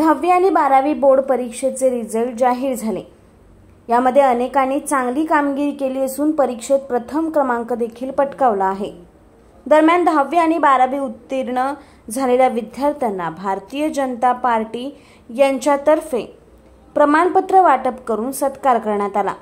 10वी आणि 12वी बोर्ड परीक्षेचे रिझल्ट जाहीर झाले। यामध्ये अनेकांनी चांगली कामगिरी केली असून परीक्षेत प्रथम क्रमांक देखील पटकावला आहे। दरम्यान 10वी आणि 12वी उत्तीर्ण झालेल्या विद्यार्थ्यांना भारतीय जनता पार्टी यांच्यातर्फे प्रमाणपत्र वाटप करून सत्कार करण्यात आला।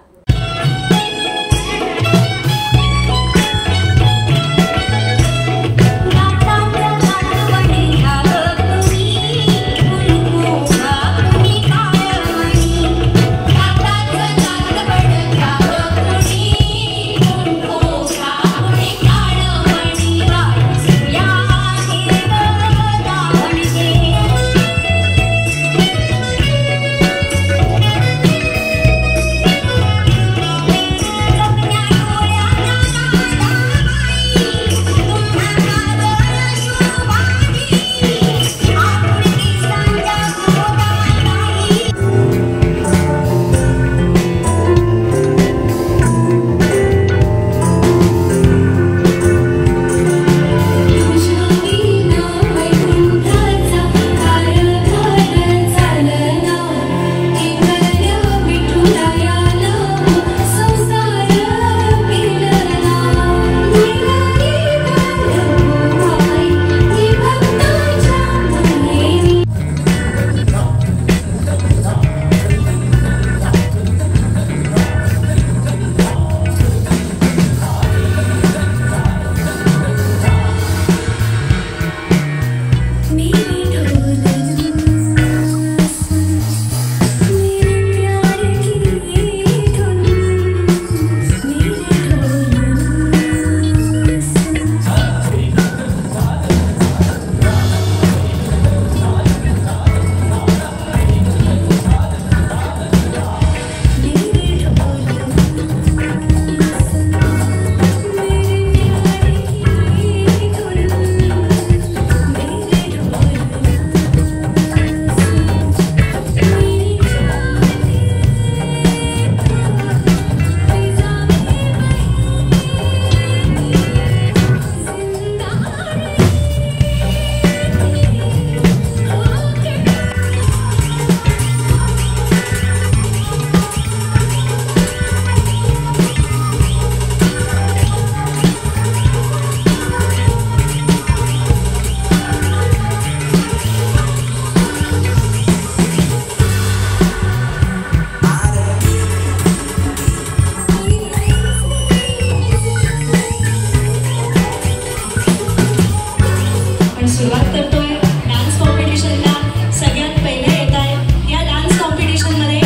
सुरुवात करतोय डान्स कॉम्पिटिशनला। सगळ्यात पहिले येत आहे या डान्स कॉम्पिटिशनमध्ये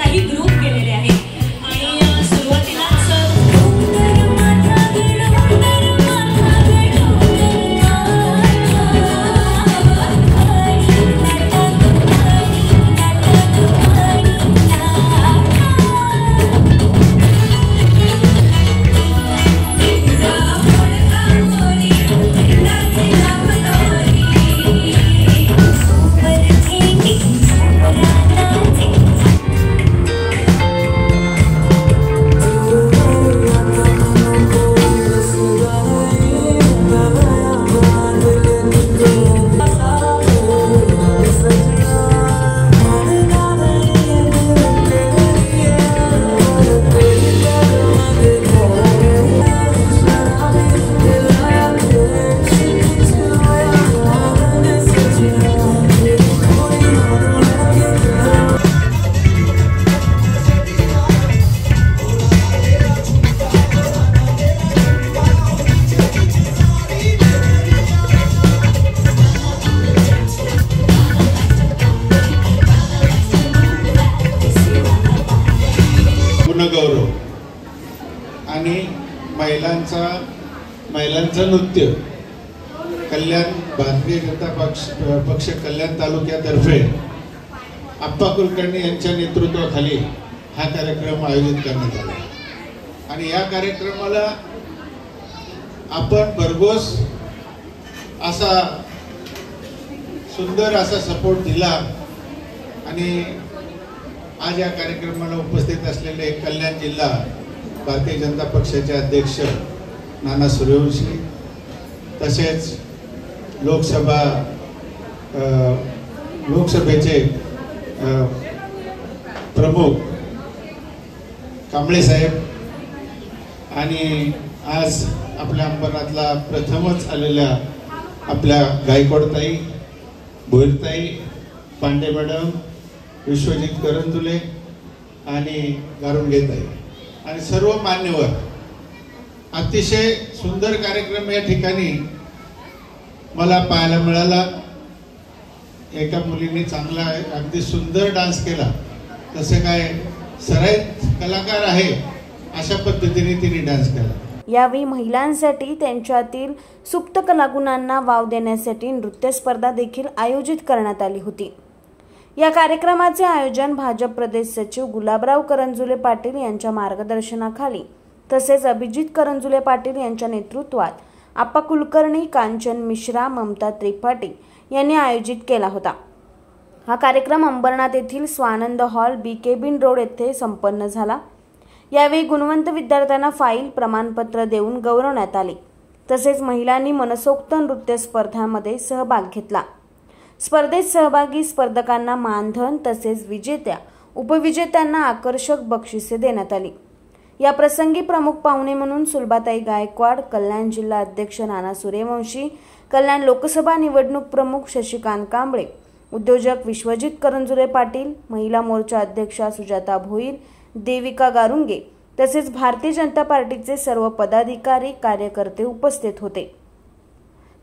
काही ग्रुप गेलेले आहेत आणि सुरुवातीलाच गौरव आणि महिलांचं नृत्य कल्याण भारतीय जनता पक्ष कल्याण तालुक्यातर्फे आप्पा कुलकर्णी यांच्या नेतृत्वाखाली हा कार्यक्रम आयोजित करण्यात आला आणि या कार्यक्रमाला आपण भरघोस असा सुंदर असा सपोर्ट दिला आणि आज या कार्यक्रमाला उपस्थित असलेले कल्याण जिल्हा भारतीय जनता पक्षाचे अध्यक्ष नाना सूर्यवंशी तसेच लोकसभा लोकसभेचे प्रमुख कांबळे साहेब आणि आज आपल्या अंबरनाथला प्रथमच आलेल्या आपल्या गायकवाडताई, भोईरताई, पांडे मॅडम, विश्वजित करंजुले आणि गारुंगेताई आणि सर्व मान्यवर, अतिशय सुंदर कार्यक्रम या ठिकाणी मला पाहायला मिळाला। एका मुलीने चांगला अगदी सुंदर डान्स केला, तसे काय सराईत कलाकार आहे अशा पद्धतीने तिने डान्स केला। यावेळी महिलांसाठी त्यांच्यातील सुप्त कलागुणांना वाव देण्यासाठी नृत्य स्पर्धा देखील आयोजित करण्यात आली होती। या कार्यक्रमाचे आयोजन भाजप प्रदेश सचिव गुलाबराव करंजुले पाटील यांच्या मार्गदर्शनाखाली तसेच अभिजित करंजुले पाटील यांच्या नेतृत्वात आप्पा कुलकर्णी, कांचन मिश्रा, ममता त्रिपाठी यांनी आयोजित केला होता। हा कार्यक्रम अंबरनाथ येथील स्वानंद हॉल, बी केबिन रोड येथे संपन्न झाला। यावेळी गुणवंत विद्यार्थ्यांना फाईल, प्रमाणपत्र देऊन गौरवण्यात आले। तसेच महिलांनी मनसोक्त नृत्य स्पर्धांमध्ये सहभाग घेतला। स्पर्धेत सहभागी स्पर्धकांना मानधन तसेच विजेत्या, उपविजेत्यांना आकर्षक बक्षिसे देण्यात आली। या प्रसंगी प्रमुख पाहुणे म्हणून सुलभाताई गायकवाड, कल्याण जिल्हा अध्यक्ष नाना सूर्यवंशी, कल्याण लोकसभा निवडणूक प्रमुख शशिकांत कांबळे, उद्योजक विश्वजित करंजुले पाटील, महिला मोर्चा अध्यक्षा सुजाता भोईर, देविका गारुंगे तसेच भारतीय जनता पार्टीचे सर्व पदाधिकारी, कार्यकर्ते उपस्थित होते।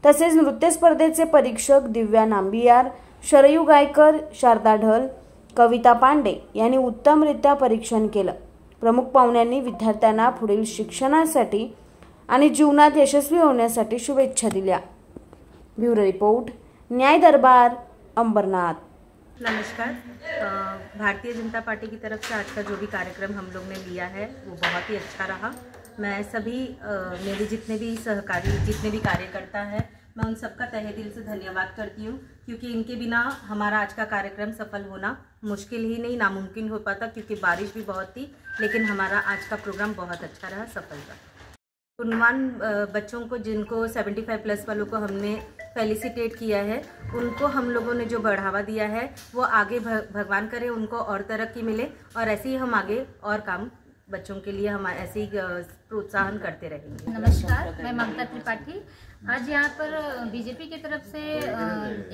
तसेच नृत्य स्पर्धेचे परीक्षक दिव्या नांबियार, शरयू गायकर, शारदा ढल, कविता पांडे यांनी उत्तमरित्या परीक्षण केलं। प्रमुख पाहुण्यांनी विद्यार्थ्यांना पुढील शिक्षणासाठी आणि जीवनात यशस्वी होण्यासाठी शुभेच्छा दिल्या। ब्युरो रिपोर्ट, न्याय दरबार, अंबरनाथ। नमस्कार। भारतीय जनता पार्टी की तरफ से आज का जो भी कार्यक्रम हम लोग ने लिया है वो बहुत ही अच्छा रहा। मैं सभी मेरे जितने भी सहकारी, जितने भी कार्यकर्ता हैं, मैं उन सबका तहे दिल से धन्यवाद करती हूँ, क्योंकि इनके बिना हमारा आज का कार्यक्रम सफल होना मुश्किल ही नहीं, नामुमकिन हो पाता, क्योंकि बारिश भी बहुत थी। लेकिन हमारा आज का प्रोग्राम बहुत अच्छा रहा, सफल रहा। गुणवान बच्चों को, जिनको 75+ वालों को हमने फेलिसिटेट किया है, उनको हम लोगों ने जो बढ़ावा दिया है वो आगे भगवान करे उनको और तरक्की मिले, और ऐसे ही हम आगे और काम बच्चों के लिए हम ऐसे ही प्रोत्साहन करते रहेंगे। नमस्कार, मैं ममता त्रिपाठी। आज यहाँ पर बीजेपी की तरफ से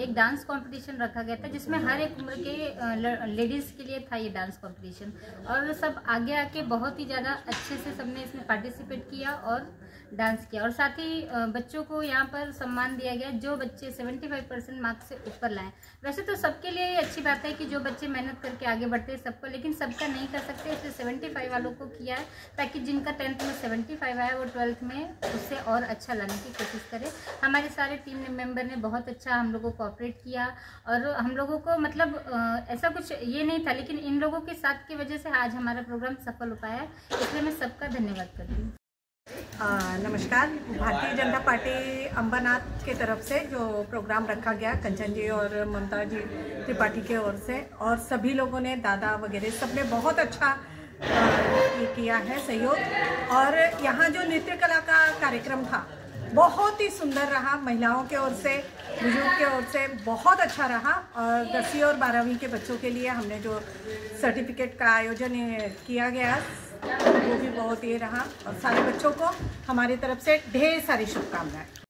एक डांस कंपटीशन रखा गया था, जिसमें हर एक उम्र के लेडीज़ के लिए था ये डांस कंपटीशन, और सब आगे आके बहुत ही ज़्यादा अच्छे से सबने इसमें पार्टिसिपेट किया और डांस किया। और साथ ही बच्चों को यहाँ पर सम्मान दिया गया जो बच्चे 75% मार्क्स से ऊपर लाएं। वैसे तो सबके लिए ये अच्छी बात है कि जो बच्चे मेहनत करके आगे बढ़ते हैं सबको, लेकिन सबका नहीं कर सकते, इसलिए 75 वालों को किया है, ताकि जिनका 10th में 75 आया वो 12th में उससे और अच्छा लाने की कोशिश करें। हमारे सारे टीम मेंबर ने बहुत अच्छा हम लोगों को कोऑपरेट किया, और हम लोगों को मतलब ऐसा कुछ ये नहीं था, लेकिन इन लोगों के साथ की वजह से आज हमारा प्रोग्राम सफल हो पाया, इसलिए मैं सबका धन्यवाद करती हूँ। नमस्कार। भारतीय जनता पार्टी अंबरनाथ के तरफ से जो प्रोग्राम रखा गया कंचन जी और ममता जी त्रिपाठी के ओर से, और सभी लोगों ने, दादा वगैरह सबने बहुत अच्छा ये किया है सहयोग। और यहाँ जो नृत्य कला का कार्यक्रम था बहुत ही सुंदर रहा, महिलाओं के ओर से, बुजुर्ग के ओर से बहुत अच्छा रहा। और 10वीं और 12वीं के बच्चों के लिए हमने जो सर्टिफिकेट का आयोजन किया गया वो भी बहुत ये रहा, और सारे बच्चों को हमारी तरफ से ढेर सारी शुभकामनाएं।